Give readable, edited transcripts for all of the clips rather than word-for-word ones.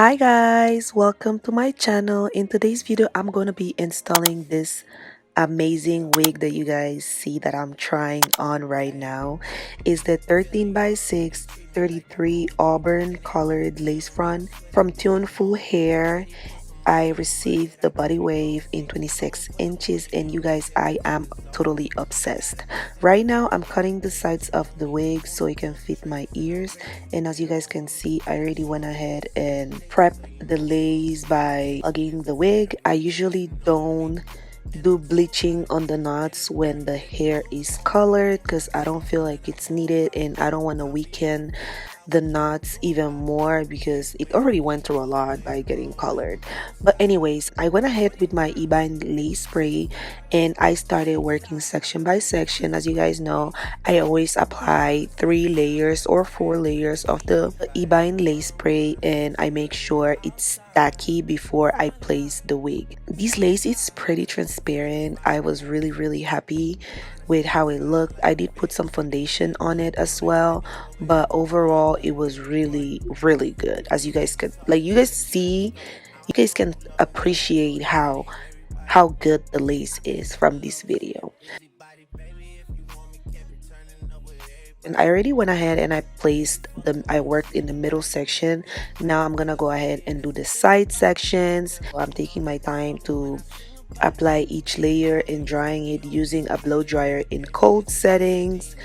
Hi guys, welcome to my channel. In today's video I'm going to be installing this amazing wig that you guys see that I'm trying on right now. Is the 13x6 33 Auburn colored lace front from Tuneful hair. I received the Body Wave in 26 inches, and you guys, I am totally obsessed. Right now I'm cutting the sides of the wig so it can fit my ears, and as you guys can see, I already went ahead and prepped the lace by plugging the wig. I usually don't do bleaching on the knots when the hair is colored because I don't feel like it's needed, and I don't want to weaken the knots even more because it already went through a lot by getting colored. But anyways, I went ahead with my e-bind lace spray and I started working section by section. As you guys know, I always apply 3 layers or 4 layers of the e-bind lace spray, and I make sure it's tacky before I place the wig. This lace is pretty transparent. I was really happy with how it looked. I did put some foundation on it as well, but overall it was really good. As you guys could you guys can appreciate how good the lace is from this video. And I already went ahead and I worked in the middle section. Now I'm gonna go ahead and do the side sections. I'm taking my time to apply each layer and drying it using a blow dryer in cold settings.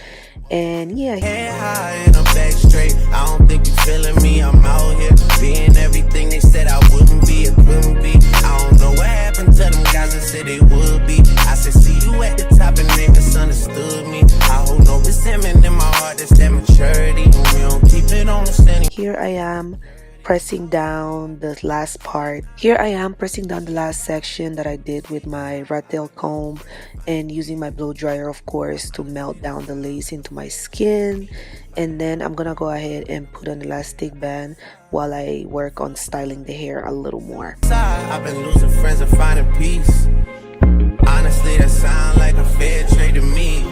And yeah, head high and I'm back straight. I don't think you feeling me. I'm out here being everything they said I wouldn't be. It wouldn't be. I don't know what happened to them guys that said they would be. I said see you at the top and they misunderstood me. I hold no resentment in my heart. That's that maturity. We don't keep it on the standing. Here I am pressing down the last part. Here I am pressing down the last section that I did with my rat tail comb and using my blow dryer, of course, to melt down the lace into my skin. And then I'm gonna go ahead and put an elastic band while I work on styling the hair a little more. I've been losing friends and finding peace. Honestly, that sound like a fair trade to me.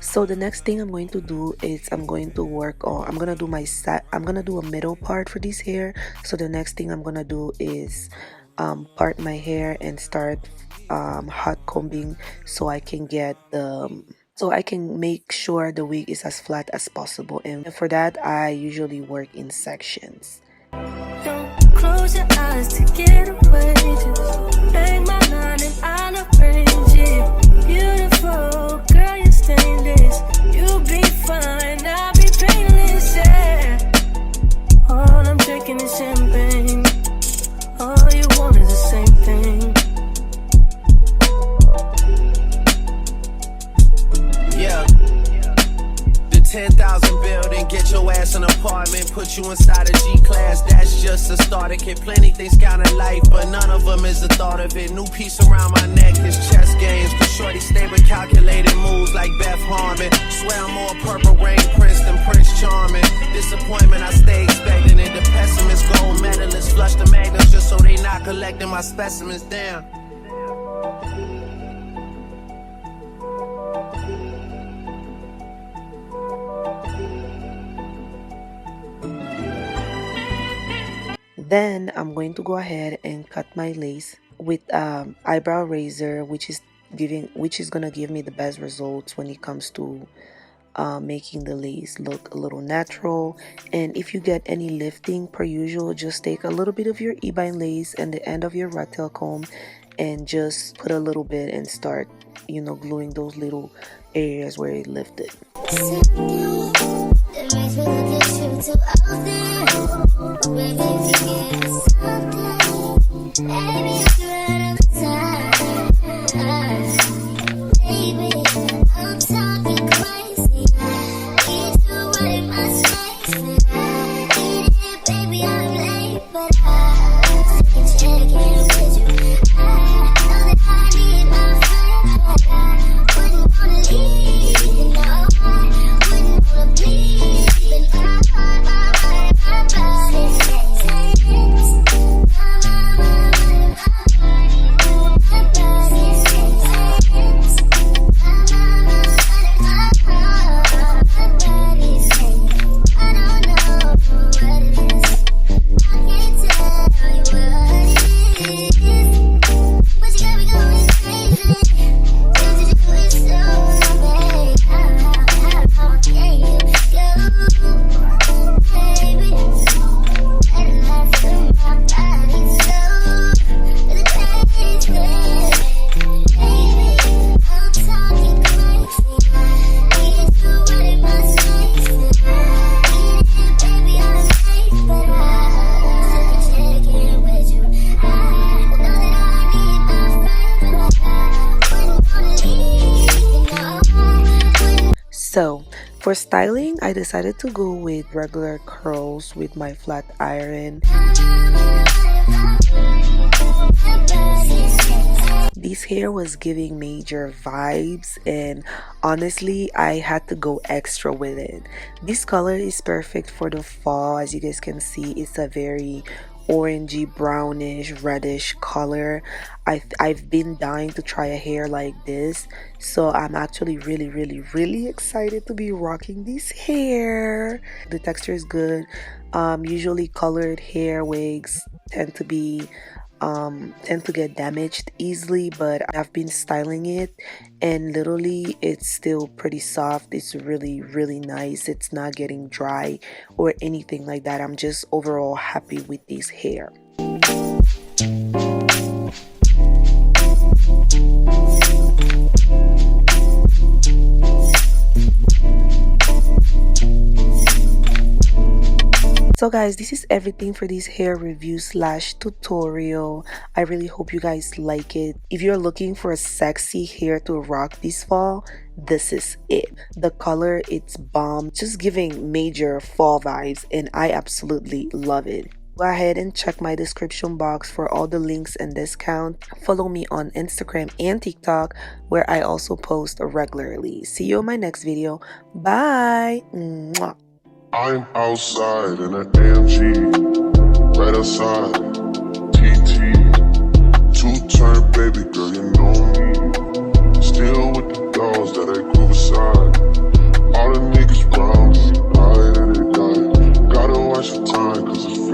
So the next thing I'm going to do is I'm gonna do a middle part for this hair. So the next thing I'm gonna do is part my hair and start hot combing so I can make sure the wig is as flat as possible, and for that I usually work in sections. Don't close your eyes to get away, just make my mind and I'll arrange it. Beautiful girl, you're stainless. You'll be fine, I'll be painless, yeah. All I'm drinking is champagne. All you want is the same thing. Yeah, the 10,000 building, get your ass an apartment, put you inside a G-class, that's just a starter kit. Plenty things count in life, but none of them is the thought of it. New piece around my neck is chess games, but shorty stay with calculated moves like Beth Harmon. Swear I'm more Purple Rain Prince than Prince Charming. Disappointment, I stay expecting it. The pessimist, gold medalists, flush the magnums just so they not collecting my specimens down. Then I'm going to go ahead and cut my lace with eyebrow razor, which is gonna give me the best results when it comes to making the lace look a little natural. And if you get any lifting, per usual, just take a little bit of your e-bind lace and the end of your rat tail comb and just put a little bit and start, gluing those little areas where it lifted. So for styling, I decided to go with regular curls with my flat iron. This hair was giving major vibes, and honestly I had to go extra with it. This color is perfect for the fall. As you guys can see, it's a very orangey brownish reddish color. I've been dying to try a hair like this, so I'm actually really excited to be rocking this hair. The texture is good. Usually colored hair wigs tend to be tend to get damaged easily, but I've been styling it and literally it's still pretty soft. It's really nice. It's not getting dry or anything like that. I'm just overall happy with this hair. So guys, this is everything for this hair review slash tutorial. I really hope you guys like it. If you're looking for a sexy hair to rock this fall, this is it. The color, it's bomb, just giving major fall vibes, and I absolutely love it. Go ahead and check my description box for all the links and discount. Follow me on Instagram and TikTok, where I also post regularly. See you in my next video. Bye. Mwah. I'm outside in an AMG, right outside, TT, two-turn baby girl, you know me, still with the dolls that I